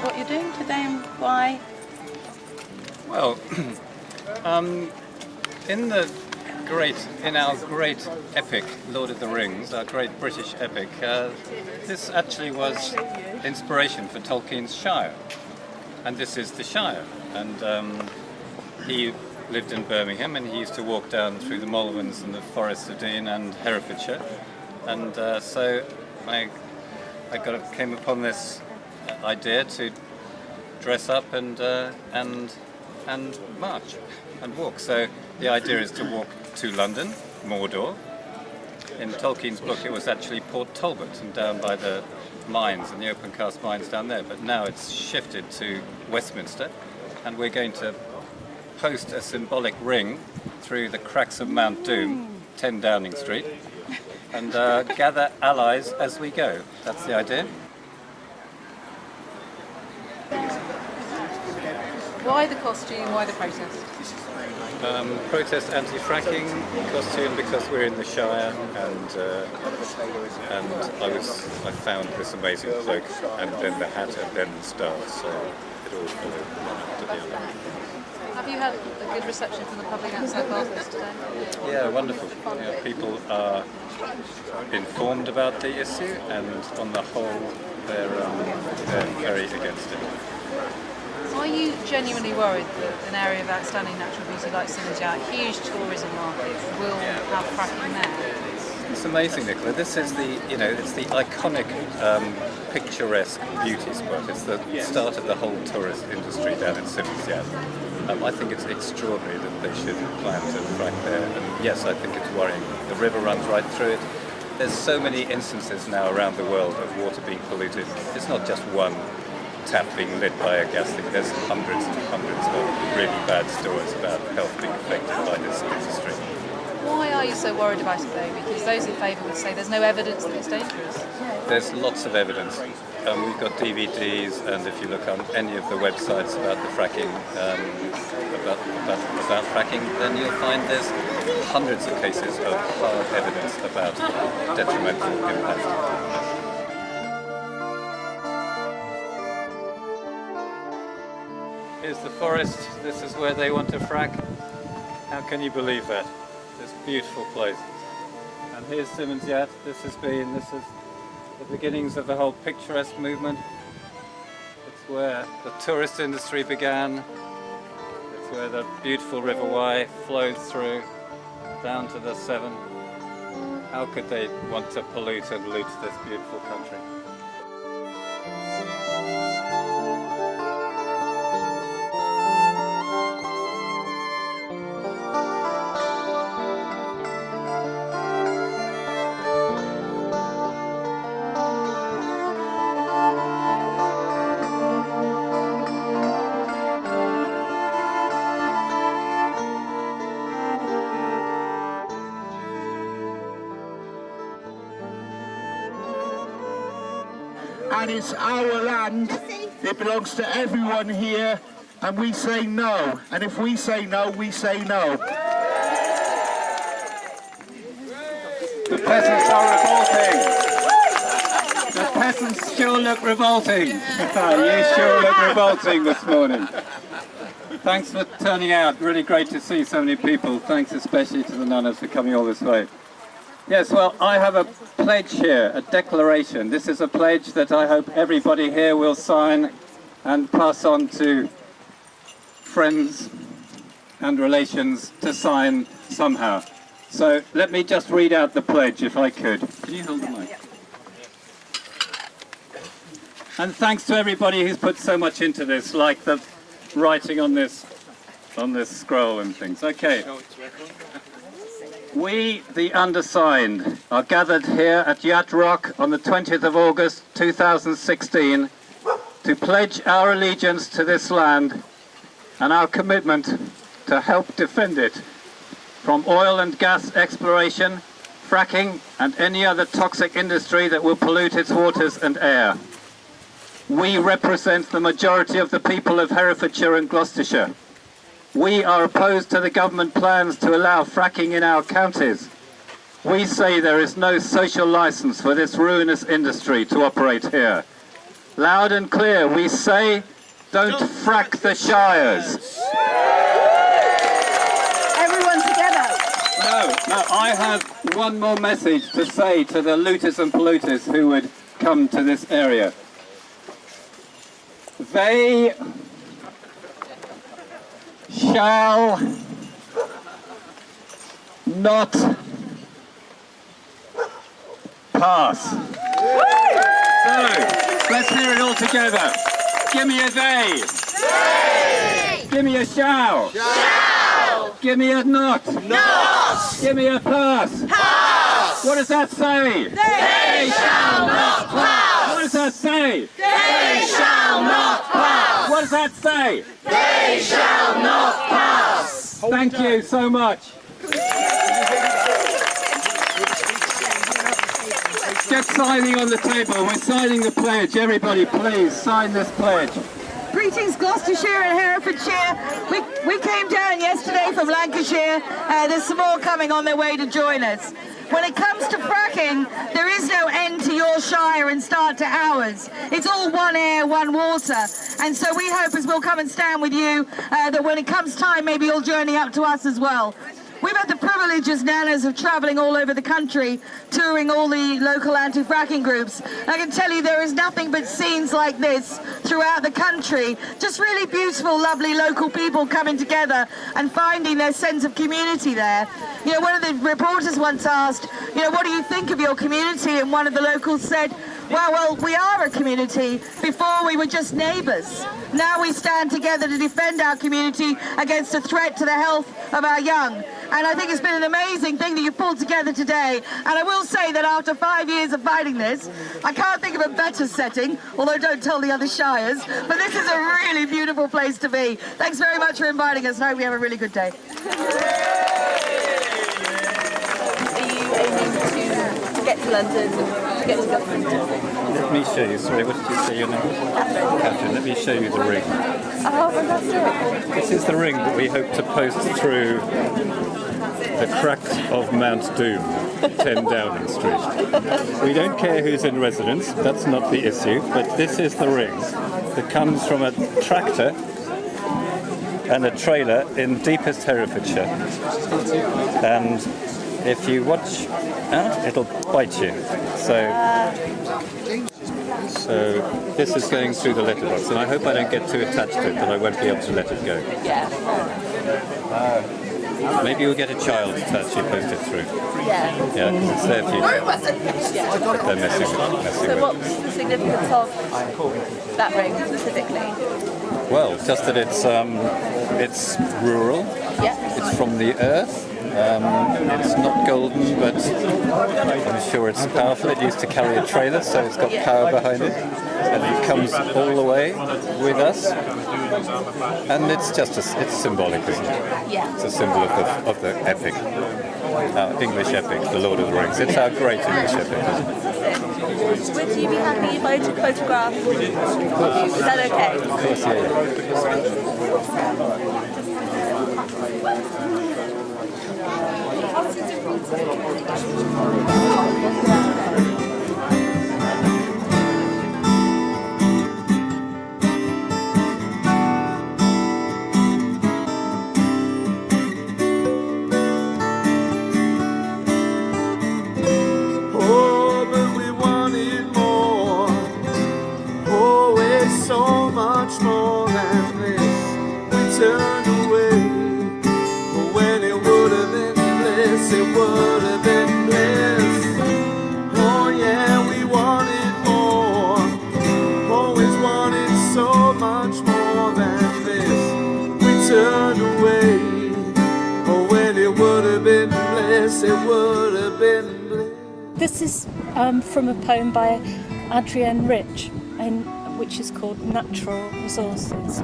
what you're doing today and why? Well, in our great epic, Lord of the Rings, our great British epic, this actually was inspiration for Tolkien's Shire, and this is the Shire. And he lived in Birmingham, and he used to walk down through the Malverns and the Forests of Dean and Herefordshire, and so I came upon this idea to dress up and march and walk. So the idea is to walk to London, Mordor. In Tolkien's book it was actually Port Talbot and down by the mines and the open cast mines down there, but now it's shifted to Westminster, and we're going to post a symbolic ring through the cracks of Mount Doom, 10 Downing Street, and gather allies as we go. That's the idea. Why the costume? Why the protest? Protest anti-fracking, costume because we're in the Shire, and I found this amazing cloak, and then the hat, and then the stars, so it all followed one after the other. Have you had a good reception from the public outside Bathurst today? Yeah, wonderful. Yeah, people are informed about the issue, and on the whole, they're very against it. Are you genuinely worried that an area of outstanding natural beauty like Sinjar, a huge tourism market, will have fracking there? It's amazing, Nicola. This is it's the iconic, picturesque beauty spot. It's the start of the whole tourist industry down in Sinjar. I think it's extraordinary that they should plan to frack there. And yes, I think it's worrying. The river runs right through it. There's so many instances now around the world of water being polluted. It's not just one tap being lit by a gas thing. There's hundreds and hundreds of really bad stories about health being affected by this industry. Why are you so worried about it though? Because those in favour would say there's no evidence that it's dangerous. There's lots of evidence. We've got DVDs, and if you look on any of the websites about the fracking, about fracking, then you'll find there's hundreds of cases of hard evidence about detrimental impact. Here's the forest. This is where they want to frack. How can you believe that? This beautiful place. And here's Simmons Yat. This is the beginnings of the whole picturesque movement. It's where the tourist industry began. It's where the beautiful River Wye flowed through down to the Severn. How could they want to pollute and loot this beautiful country? And it's our land, it belongs to everyone here, and we say no. And if we say no, we say no. The peasants are revolting. The peasants sure look revolting. You sure look revolting this morning. Thanks for turning out. Really great to see so many people. Thanks especially to the nunners for coming all this way. Yes, well, I have a pledge here, a declaration. This is a pledge that I hope everybody here will sign and pass on to friends and relations to sign somehow. So let me just read out the pledge if I could. Can you hold the mic? And thanks to everybody who's put so much into this, like the writing on this scroll and things. Okay. We, the undersigned, are gathered here at Yat Rock on the 20th of August 2016 to pledge our allegiance to this land and our commitment to help defend it from oil and gas exploration, fracking and any other toxic industry that will pollute its waters and air. We represent the majority of the people of Herefordshire and Gloucestershire. We are opposed to the government plans to allow fracking in our counties. We say there is no social licence for this ruinous industry to operate here. Loud and clear, we say, don't frack the Shires. Everyone together. No, I have one more message to say to the looters and polluters who would come to this area. They shall not pass. So, let's hear it all together. Give me a they. They. Give me a shall. Shall. Give me a not. Not. Give me a pass. Pass. What does that say? They shall not pass. What does that say? They shall not pass. What does that say? They shall not pass. Thank you so much. Get signing on the table. We're signing the pledge. Everybody, please sign this pledge. Greetings Gloucestershire and Herefordshire. We came down yesterday from Lancashire. There's some more coming on their way to join us. When it comes to fracking, there is no end to your shire and start to ours. It's all one air, one water. And so we hope as we'll come and stand with you, that when it comes time, maybe you'll journey up to us as well. We've had the privilege as nanas of travelling all over the country, touring all the local anti-fracking groups. I can tell you there is nothing but scenes like this throughout the country. Just really beautiful, lovely local people coming together and finding their sense of community there. You know, one of the reporters once asked, you know, what do you think of your community? And one of the locals said, well, we are a community. Before we were just neighbours. Now we stand together to defend our community against a threat to the health of our young. And I think it's been an amazing thing that you've pulled together today. And I will say that after 5 years of fighting this, I can't think of a better setting, although don't tell the other shires, but this is a really beautiful place to be. Thanks very much for inviting us, and I hope we have a really good day. Are you aiming to get to London, to get to Gloucester? Let me show you, sorry, what did you say your name was? Catherine, let me show you the ring. Oh, fantastic. This is the ring that we hope to post through the cracks of Mount Doom, 10 Downing Street. We don't care who's in residence, that's not the issue, but this is the ring that comes from a tractor and a trailer in deepest Herefordshire. And if you watch, it'll bite you. So this is going through the letterbox, and I hope I don't get too attached to it, that I won't be able to let it go. Yeah. Maybe you'll get a child to actually post it through. Yeah. Yeah, because it's their future. They're messing So with. what's the significance of that ring specifically? Well, just that it's rural. Yeah. It's from the earth. It's not golden, but I'm sure it's powerful. It used to carry a trailer, so it's got power behind it. And it comes all the way with us. And it's just it's symbolic, isn't it? Yeah. It's a symbol of the epic, our English epic, the Lord of the Rings. It's our great English epic, isn't it? Would you be happy if I took a photograph? Is that okay? Of course, Oh, but we wanted more. Oh, it's so much more than this. We turned away. But when it would have been bliss, it would have been bliss. Oh, yeah, we wanted more. Always wanted so much more than this. We turned away. But when it would have been bliss, it would have been bliss. This is from a poem by Adrienne Rich, which is called Natural Resources.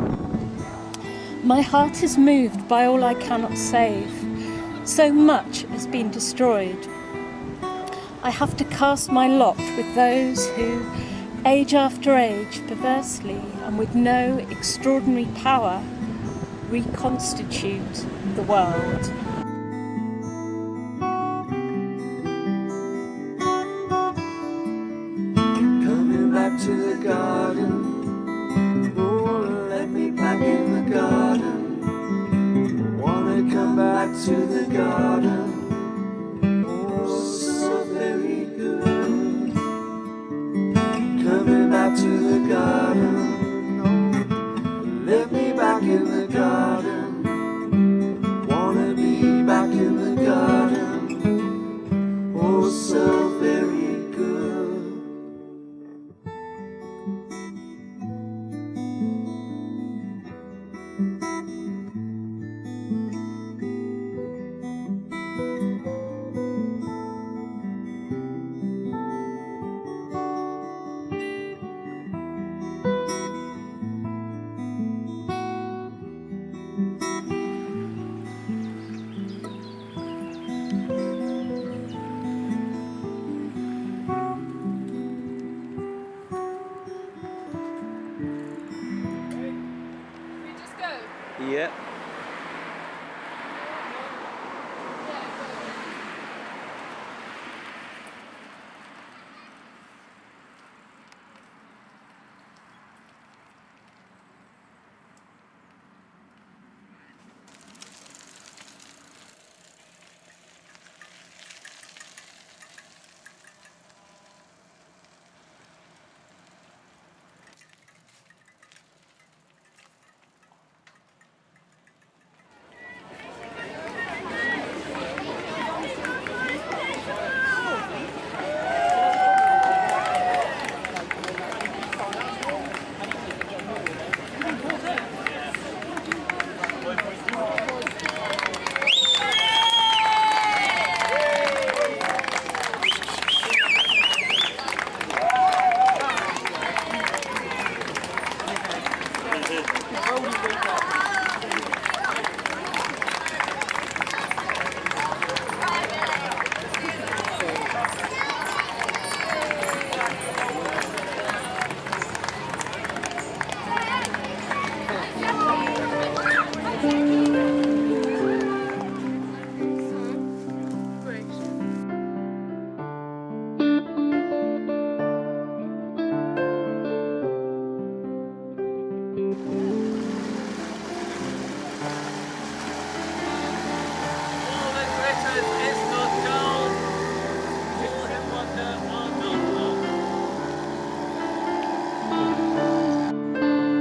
My heart is moved by all I cannot save. So much has been destroyed. I have to cast my lot with those who, age after age, perversely and with no extraordinary power, reconstitute the world. Coming back to the garden garden. Oh, so very good. Coming back to the garden. Let me back in the garden. Wanna be back in the garden. Oh, so very good. Yeah.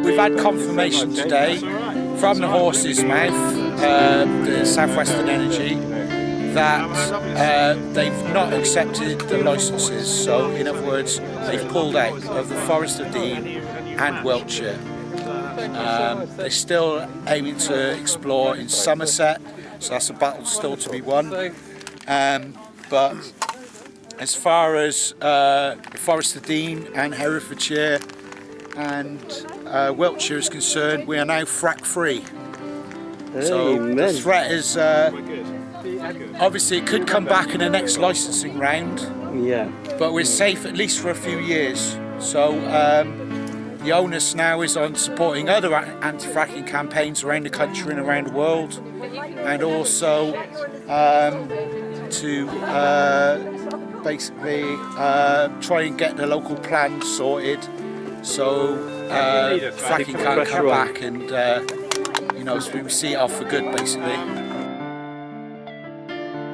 We've had confirmation today from the horse's mouth, the Southwestern Energy, that they've not accepted the licences. So, in other words, they've pulled out of the Forest of Dean and Wiltshire. They're still aiming to explore in Somerset, so that's a battle still to be won. But as far as the Forest of Dean and Herefordshire and Wiltshire is concerned, we are now frack free. So the threat is obviously it could come back in the next licensing round. Yeah. But we're safe at least for a few years. So the onus now is on supporting other anti-fracking campaigns around the country and around the world, and also to basically try and get the local plan sorted so fracking can't come back, and you know, so we see it off for good basically.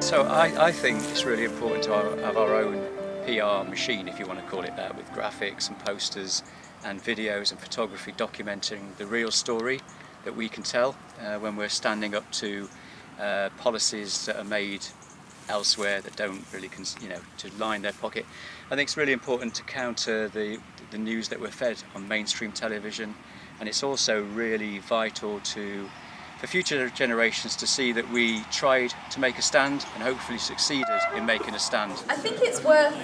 So I think it's really important to have our own PR machine, if you want to call it that, with graphics and posters and videos and photography documenting the real story that we can tell when we're standing up to policies that are made elsewhere that don't really, to line their pocket. I think it's really important to counter the news that we're fed on mainstream television, and it's also really vital for future generations to see that we tried to make a stand and hopefully succeeded in making a stand. I think it's worth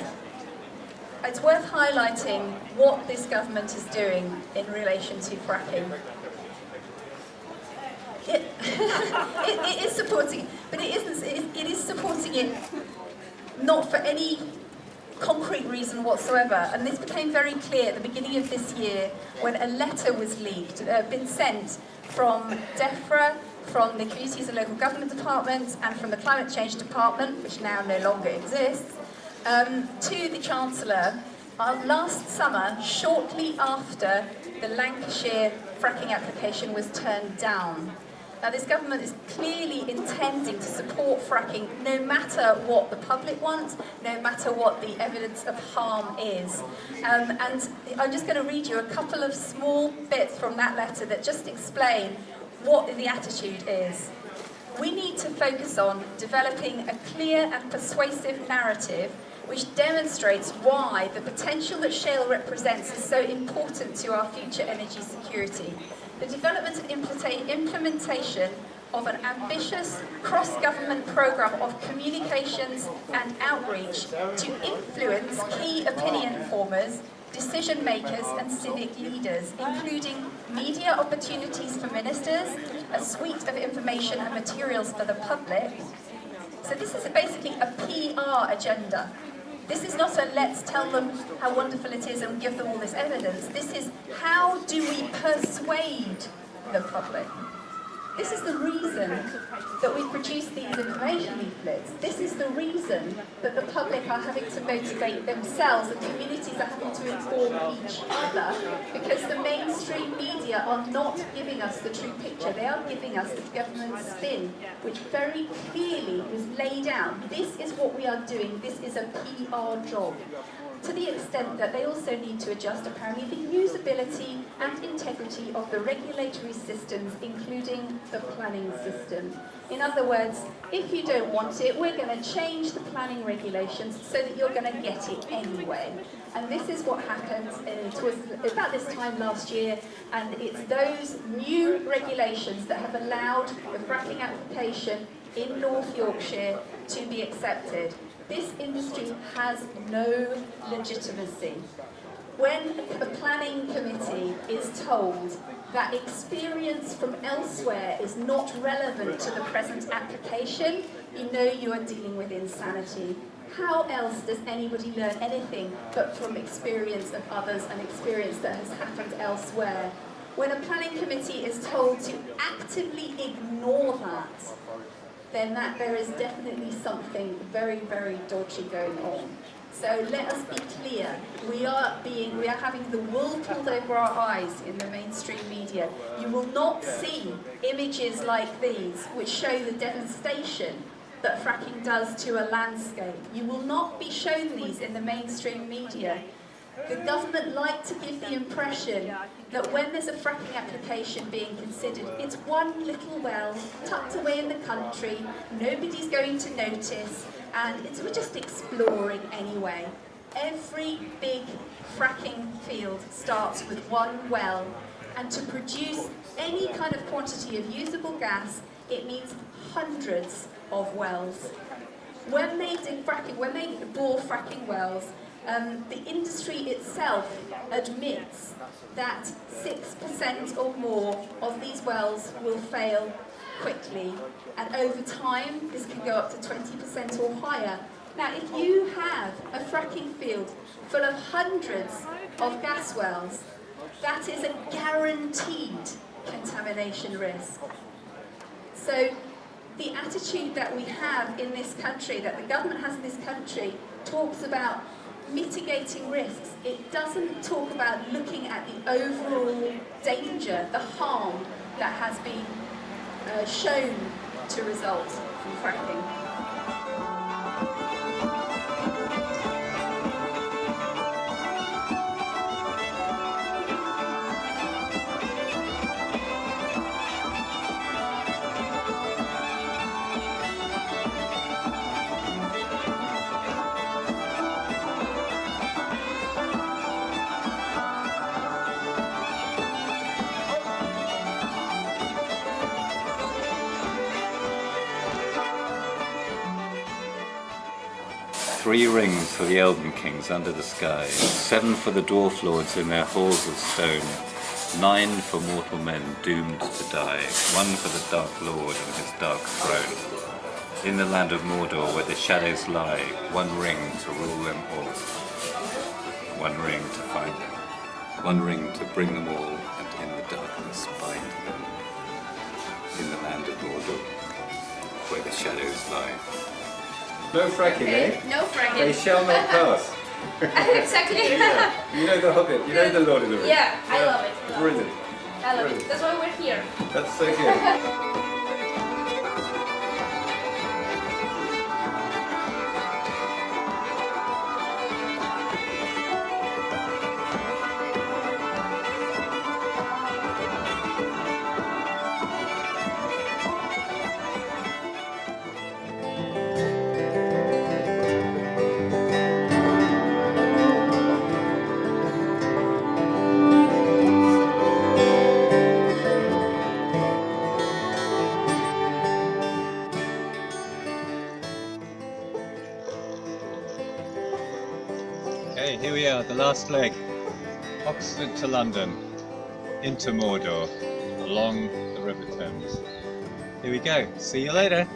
highlighting what this government is doing in relation to fracking. It is supporting it, but it is supporting it not for any concrete reason whatsoever. And this became very clear at the beginning of this year when a letter was leaked, been sent from DEFRA, from the Communities and Local Government Department, and from the Climate Change Department, which now no longer exists, to the Chancellor last summer, shortly after the Lancashire fracking application was turned down. Now, this government is clearly intending to support fracking no matter what the public wants, no matter what the evidence of harm is. And I'm just going to read you a couple of small bits from that letter that just explain what the attitude is. We need to focus on developing a clear and persuasive narrative which demonstrates why the potential that shale represents is so important to our future energy security. The development and implementation of an ambitious cross-government programme of communications and outreach to influence key opinion formers, decision makers and civic leaders, including media opportunities for ministers, a suite of information and materials for the public. So this is basically a PR agenda. This is not a let's tell them how wonderful it is and give them all this evidence. This is how do we persuade the public? This is the reason that we produce these information leaflets. This is the reason that the public are having to motivate themselves and communities are having to inform each other, because the mainstream media are not giving us the true picture. They are giving us the government spin, which very clearly was laid out. This is what we are doing. This is a PR job. To the extent that they also need to adjust, apparently, the usability and integrity of the regulatory systems, including the planning system. In other words, if you don't want it, we're going to change the planning regulations so that you're going to get it anyway. And this is what happened. It was about this time last year, and it's those new regulations that have allowed the fracking application in North Yorkshire to be accepted. This industry has no legitimacy. When a planning committee is told that experience from elsewhere is not relevant to the present application, you know you are dealing with insanity. How else does anybody learn anything but from experience of others and experience that has happened elsewhere? When a planning committee is told to actively ignore that, then there is definitely something very, very dodgy going on. So let us be clear. We are having the wool pulled over our eyes in the mainstream media. You will not see images like these which show the devastation that fracking does to a landscape. You will not be shown these in the mainstream media. The government like to give the impression that when there's a fracking application being considered, it's one little well tucked away in the country, nobody's going to notice, and we're just exploring anyway. Every big fracking field starts with one well, and to produce any kind of quantity of usable gas, it needs hundreds of wells. When they do fracking, when they bore fracking wells, the industry itself admits that 6% or more of these wells will fail quickly, and over time this can go up to 20% or higher. Now, if you have a fracking field full of hundreds of gas wells, that is a guaranteed contamination risk. So the attitude that we have in this country, that the government has in this country, talks about mitigating risks. It doesn't talk about looking at the overall danger, the harm that has been shown to result from fracking. Three rings for the Elven Kings under the sky, 7 for the Dwarf Lords in their halls of stone, 9 for mortal men doomed to die, 1 for the Dark Lord and his dark throne. In the land of Mordor where the shadows lie, 1 ring to rule them all, 1 ring to find them, 1 ring to bring them all, and in the darkness bind them. In the land of Mordor where the shadows lie. No fracking, eh? No fracking. They shall not pass. Exactly. Yeah. You know the Hobbit, you know the Lord of the Rings. Yeah, I love it. Brilliant. I love it. That's why we're here. That's so good. the last leg. Oxford to London, into Mordor, along the River Thames. Here we go. See you later.